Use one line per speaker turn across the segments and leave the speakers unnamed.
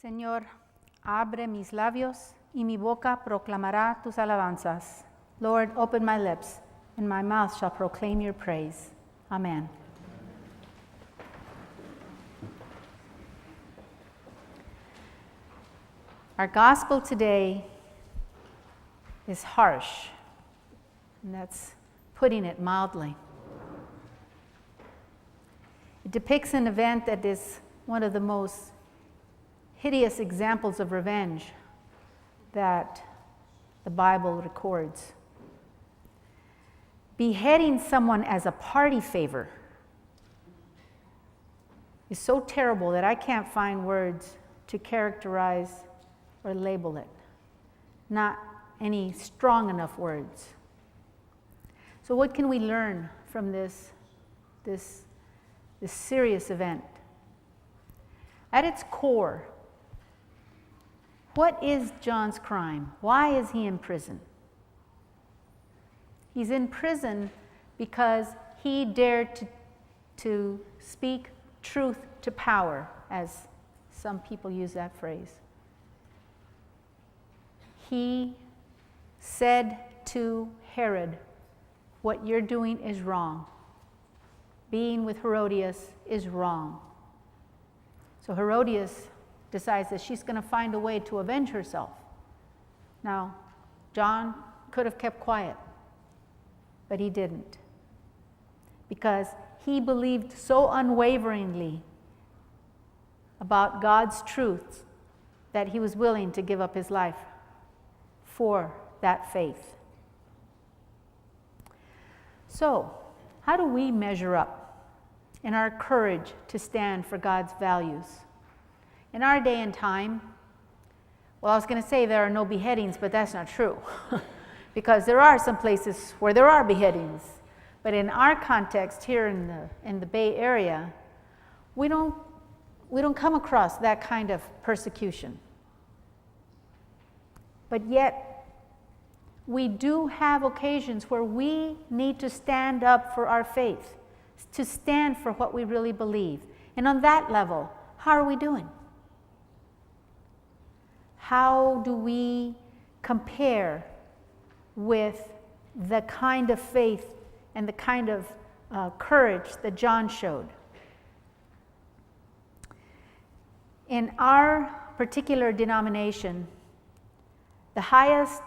Señor, abre mis labios y mi boca proclamará tus alabanzas. Lord, open my lips, and my mouth shall proclaim your praise. Amen. Our gospel today is harsh, and that's putting it mildly. It depicts an event that is one of the most hideous examples of revenge that the Bible records. Beheading someone as a party favor is so terrible that I can't find words to characterize or label it. Not any strong enough words. So what can we learn from this serious event? At its core, what is John's crime? Why is he in prison? He's in prison because he dared to speak truth to power, as some people use that phrase. He said to Herod, "What you're doing is wrong. Being with Herodias is wrong." So Herodias decides that she's going to find a way to avenge herself. Now, John could have kept quiet, but he didn't, because he believed so unwaveringly about God's truth that he was willing to give up his life for that faith. So, how do we measure up in our courage to stand for God's values? In our day and time, well, I was going to say there are no beheadings, but that's not true. Because there are some places where there are beheadings. But in our context here in the Bay Area, we don't come across that kind of persecution. But yet, we do have occasions where we need to stand up for our faith, to stand for what we really believe. And on that level, how are we doing? How do we compare with the kind of faith and the kind of courage that John showed? In our particular denomination, the highest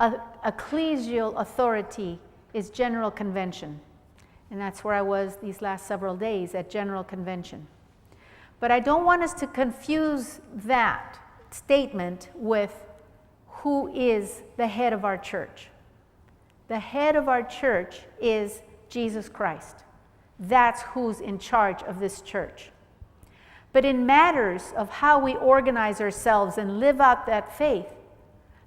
ecclesial authority is General Convention. And that's where I was these last several days, at General Convention. But I don't want us to confuse that statement with who is the head of our church. The head of our church is Jesus Christ. That's who's in charge of this church. But in matters of how we organize ourselves and live out that faith,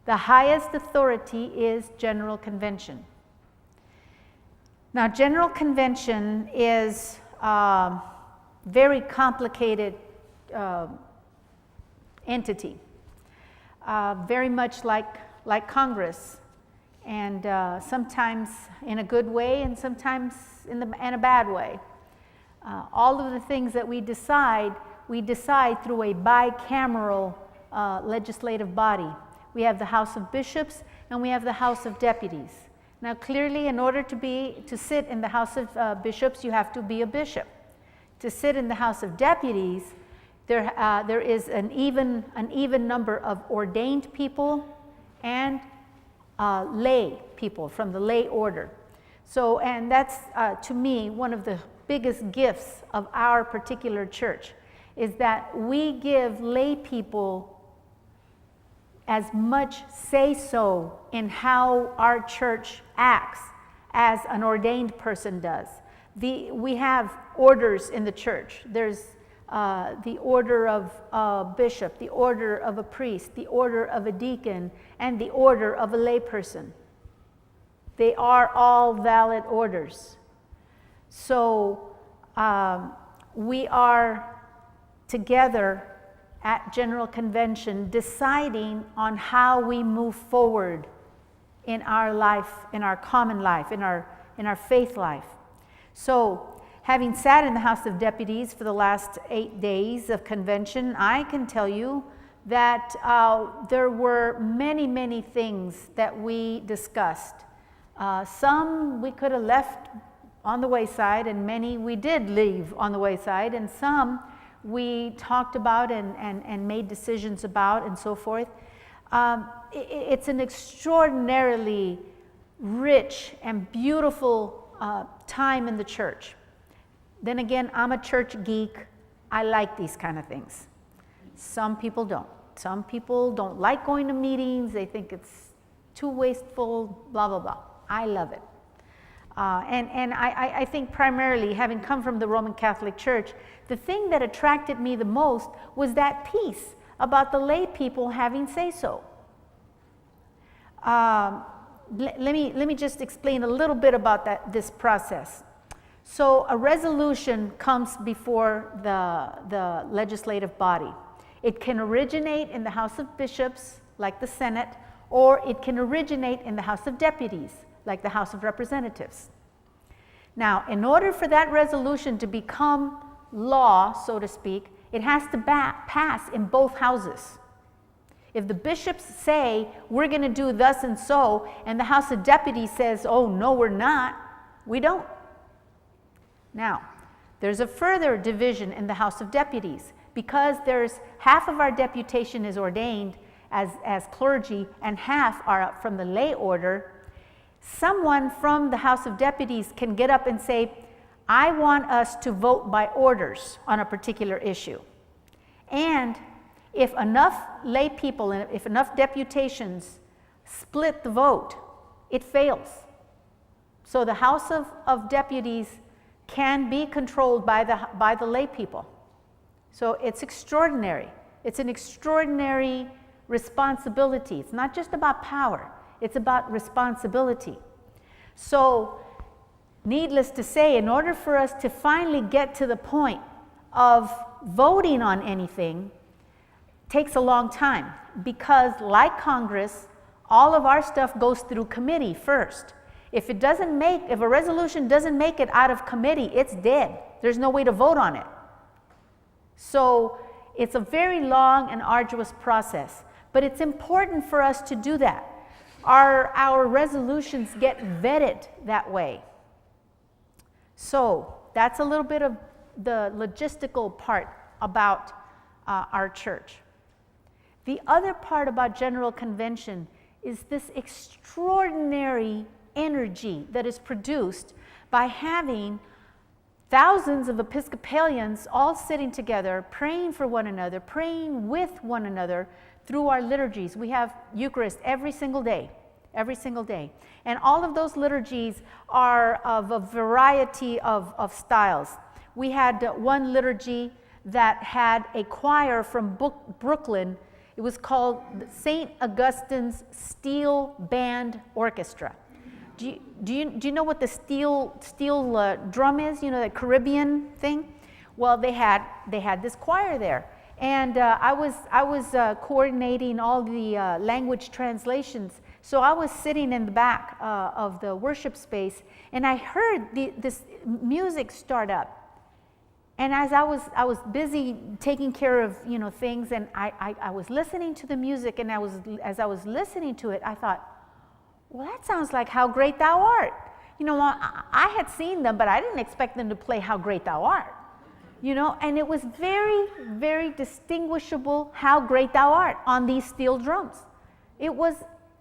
the highest authority is General Convention. Now, General Convention is a very complicated entity, very much like Congress, and sometimes in a good way and sometimes in a bad way. All of the things that we decide through a bicameral legislative body. We have the House of Bishops and we have the House of Deputies. Now, clearly, in order to sit in the House of Bishops, you have to be a bishop. To sit in the House of Deputies, there is an even number of ordained people and lay people from the lay order. So, and that's to me one of the biggest gifts of our particular church, is that we give lay people as much say-so in how our church acts as an ordained person does. We have orders in the church. There's the order of a bishop, the order of a priest, the order of a deacon, and the order of a layperson. They are all valid orders. So we are together at General Convention deciding on how we move forward in our life, in our common life, in our faith life. So Having sat in the House of Deputies for the last 8 days of convention, I can tell you that there were many, many things that we discussed. Some we could have left on the wayside, and many we did leave on the wayside, and some we talked about and made decisions about and so forth. It's an extraordinarily rich and beautiful time in the church. Then again, I'm a church geek. I like these kind of things. Some people don't. Some people don't like going to meetings. They think it's too wasteful, blah, blah, blah. I love it. And I think primarily, having come from the Roman Catholic Church, the thing that attracted me the most was that piece about the lay people having say-so. Let me just explain a little bit about this process. So a resolution comes before the legislative body. It can originate in the House of Bishops, like the Senate, or it can originate in the House of Deputies, like the House of Representatives. Now, in order for that resolution to become law, so to speak, it has to pass in both houses. If the bishops say, we're going to do thus and so, and the House of Deputies says, oh, no, we're not, we don't. Now, there's a further division in the House of Deputies, because there's half of our deputation is ordained as clergy and half are from the lay order. Someone from the House of Deputies can get up and say, I want us to vote by orders on a particular issue. And if enough lay people and if enough deputations split the vote, it fails. So the House of Deputies can be controlled by the lay people. So it's extraordinary. It's an extraordinary responsibility. It's not just about power, it's about responsibility. So, needless to say, in order for us to finally get to the point of voting on anything, takes a long time, because like Congress, all of our stuff goes through committee first. If a resolution doesn't make it out of committee, it's dead. There's no way to vote on it. So it's a very long and arduous process, but it's important for us to do that. Our resolutions get vetted that way. So that's a little bit of the logistical part about our church. The other part about General Convention is this extraordinary energy that is produced by having thousands of Episcopalians all sitting together, praying for one another, praying with one another through our liturgies. We have Eucharist every single day. And all of those liturgies are of a variety of styles. We had one liturgy that had a choir from Brooklyn. It was called St. Augustine's Steel Band Orchestra. Do you know what the steel drum is? You know, that Caribbean thing? Well, they had this choir there, and I was coordinating all the language translations. So I was sitting in the back of the worship space, and I heard this music start up. And as I was busy taking care of things, and I was listening to the music, and as I was listening to it, I thought, well, that sounds like How Great Thou Art. I had seen them, but I didn't expect them to play How Great Thou Art. And it was very, very distinguishable How Great Thou Art on these steel drums. It was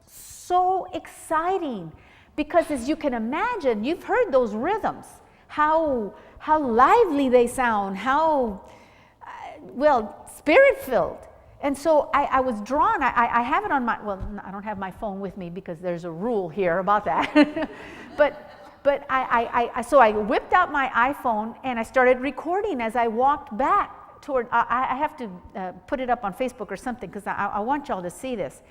so exciting because, as you can imagine, you've heard those rhythms, how lively they sound, how, spirit-filled. And so I was drawn. I have it on I don't have my phone with me because there's a rule here about that. but so I whipped out my iPhone and I started recording as I walked back toward, I have to put it up on Facebook or something because I want y'all to see this.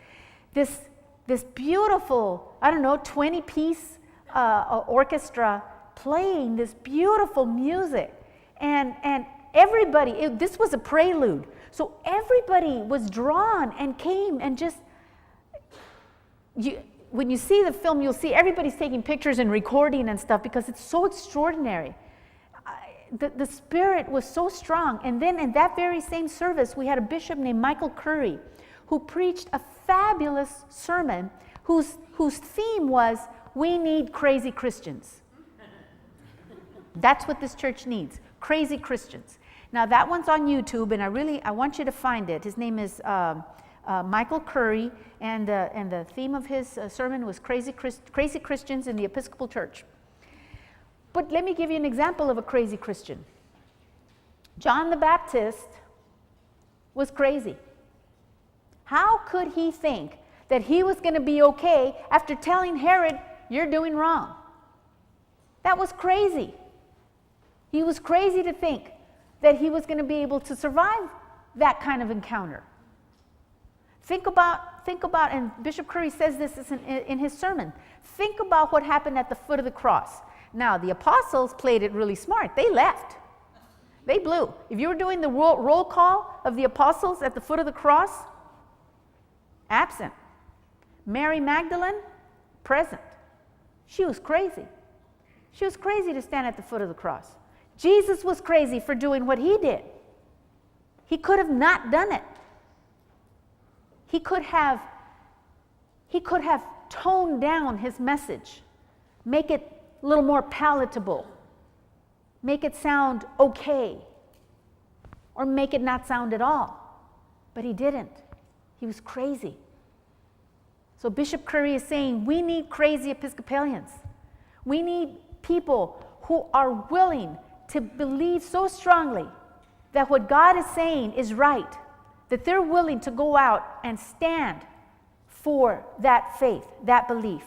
This beautiful, 20-piece orchestra playing this beautiful music. And everybody, this was a prelude. So everybody was drawn and came and just, when you see the film, you'll see everybody's taking pictures and recording and stuff because it's so extraordinary. the Spirit was so strong. And then in that very same service, we had a bishop named Michael Curry who preached a fabulous sermon whose theme was, we need crazy Christians. That's what this church needs, crazy Christians. Now that one's on YouTube, and I want you to find it. His name is Michael Curry, and the theme of his sermon was crazy Christians in the Episcopal Church. But let me give you an example of a crazy Christian. John the Baptist was crazy. How could he think that he was going to be okay after telling Herod, you're doing wrong? That was crazy. He was crazy to think that he was going to be able to survive that kind of encounter. Think about, and Bishop Curry says this in his sermon, think about what happened at the foot of the cross. Now, the apostles played it really smart. They left. They blew. If you were doing the roll call of the apostles at the foot of the cross, absent. Mary Magdalene, present. She was crazy. She was crazy to stand at the foot of the cross. Jesus was crazy for doing what he did. He could have not done it. He could have toned down his message, make it a little more palatable, make it sound okay, or make it not sound at all. But he didn't. He was crazy. So Bishop Curry is saying, we need crazy Episcopalians. We need people who are willing to believe so strongly that what God is saying is right, that they're willing to go out and stand for that faith, that belief.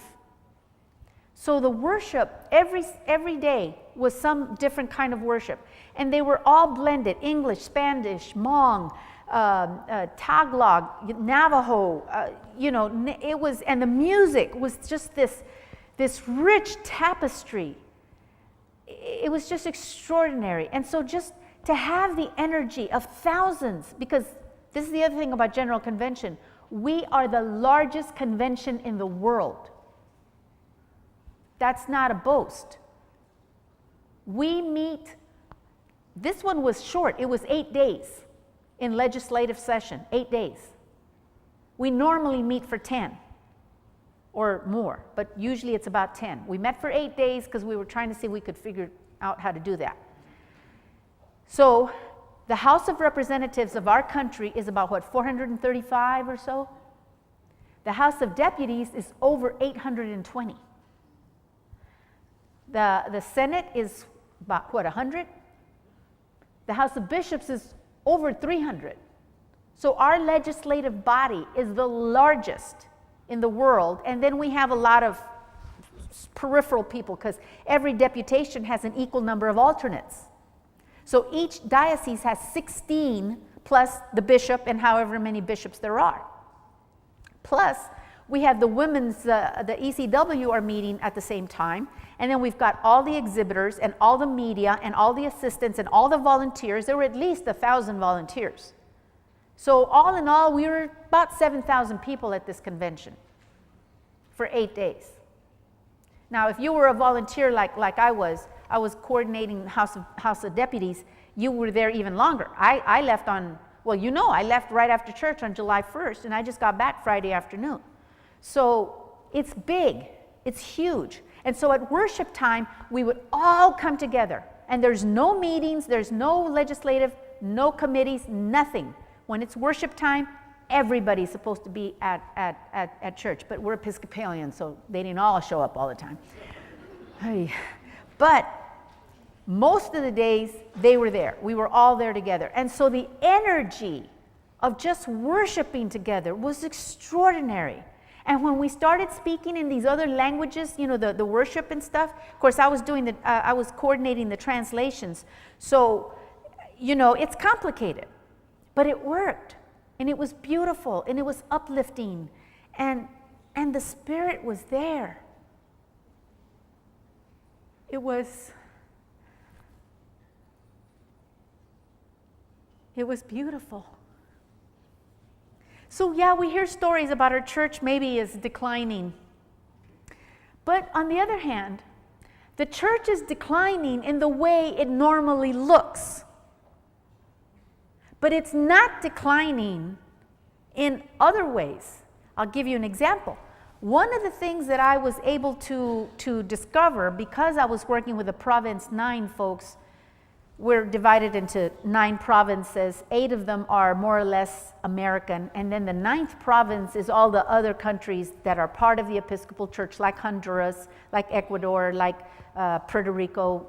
So the worship every day was some different kind of worship. And they were all blended, English, Spanish, Hmong, Tagalog, Navajo, it was, and the music was just this rich tapestry. It was just extraordinary. And so just to have the energy of thousands, because this is the other thing about General Convention, we are the largest convention in the world. That's not a boast. We meet, this one was short, it was 8 days in legislative session, 8 days. We normally meet for 10 or more, but usually it's about 10. We met for 8 days because we were trying to see if we could figure out how to do that. So the House of Representatives of our country is about, 435 or so? The House of Deputies is over 820. The Senate is about, 100? The House of Bishops is over 300. So our legislative body is the largest in the world, and then we have a lot of peripheral people because every deputation has an equal number of alternates. So each diocese has 16 plus the bishop and however many bishops there are. Plus, we have the women's, the ECW are meeting at the same time, and then we've got all the exhibitors and all the media and all the assistants and all the volunteers. There were at least 1,000 volunteers. So all in all, we were about 7,000 people at this convention for 8 days. Now, if you were a volunteer like I was coordinating House of Deputies, you were there even longer. I left on, I left right after church on July 1st, and I just got back Friday afternoon. So it's big, it's huge. And so at worship time, we would all come together, and there's no meetings, there's no legislative, no committees, nothing. When it's worship time, everybody's supposed to be at church, but we're Episcopalians, so they didn't all show up all the time. But most of the days, they were there. We were all there together. And so the energy of just worshiping together was extraordinary. And when we started speaking in these other languages, the worship and stuff, of course, I was coordinating the translations. So, it's complicated, but it worked. And it was beautiful, and it was uplifting, and the Spirit was there. It was beautiful. So yeah, we hear stories about our church maybe is declining. But on the other hand, The church is declining in the way it normally looks. But it's not declining in other ways. I'll give you an example. One of the things that I was able to discover, because I was working with the Province 9 folks, we're divided into 9 provinces. 8 of them are more or less American. And then the 9th province is all the other countries that are part of the Episcopal Church, like Honduras, like Ecuador, like Puerto Rico,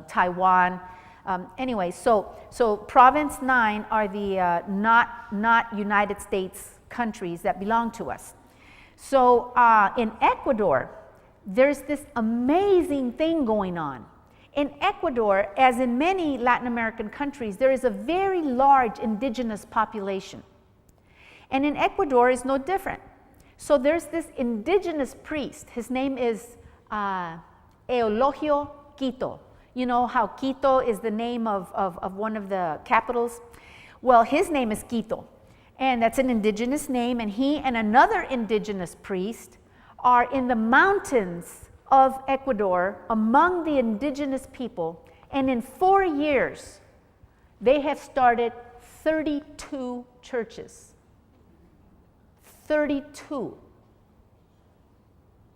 Taiwan. Anyway, so Province 9 are the not United States countries that belong to us. So in Ecuador, there's this amazing thing going on. In Ecuador, as in many Latin American countries, there is a very large indigenous population. And in Ecuador is no different. So there's this indigenous priest. His name is Eulogio Quito. You know how Quito is the name of one of the capitals? Well, his name is Quito. And that's an indigenous name. And he and another indigenous priest are in the mountains of Ecuador among the indigenous people, and in 4 years they have started 32 churches. 32.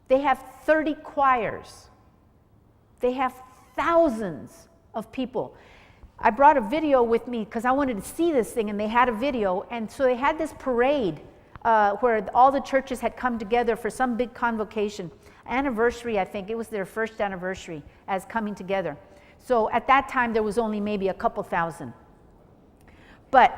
They have 30 choirs. They have thousands of people. I brought a video with me because I wanted to see this thing, and they had a video, and so they had this parade where all the churches had come together for some big convocation. Anniversary, I think. It was their first anniversary as coming together. So at that time, there was only maybe a couple thousand. But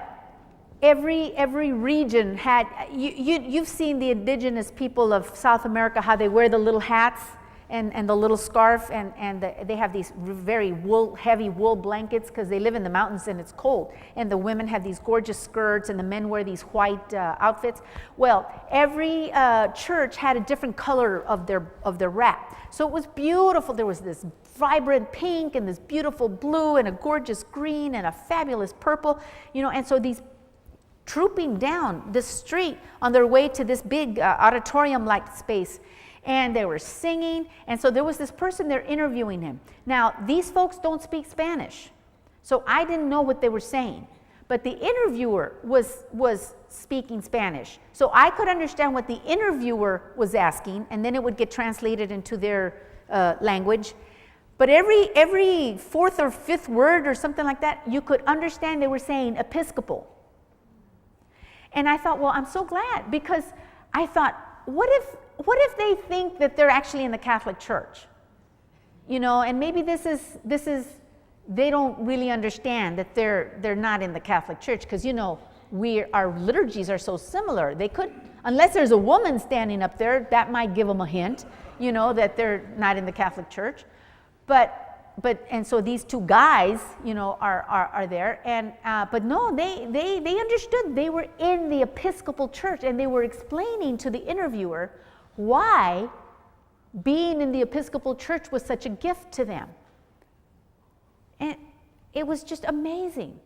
every region had, you've seen the indigenous people of South America, how they wear the little hats and the little scarf, and they have these very heavy wool blankets because they live in the mountains and it's cold. And the women have these gorgeous skirts, and the men wear these white outfits. Well, every church had a different color of their wrap. So it was beautiful. There was this vibrant pink and this beautiful blue and a gorgeous green and a fabulous purple, and so these trooping down the street on their way to this big auditorium-like space. And they were singing, and so there was this person there interviewing him. Now, these folks don't speak Spanish, so I didn't know what they were saying. But the interviewer was speaking Spanish, so I could understand what the interviewer was asking, and then it would get translated into their language. But every fourth or fifth word or something like that, you could understand they were saying Episcopal. And I thought, well, I'm so glad, because I thought, what if they think that they're actually in the Catholic Church? And maybe this is they don't really understand that they're not in the Catholic Church, because our liturgies are so similar. They could, unless there's a woman standing up there, that might give them a hint, that they're not in the Catholic Church. And so these two guys, are there, and but no, they understood they were in the Episcopal Church, and they were explaining to the interviewer why being in the Episcopal Church was such a gift to them. And it was just amazing.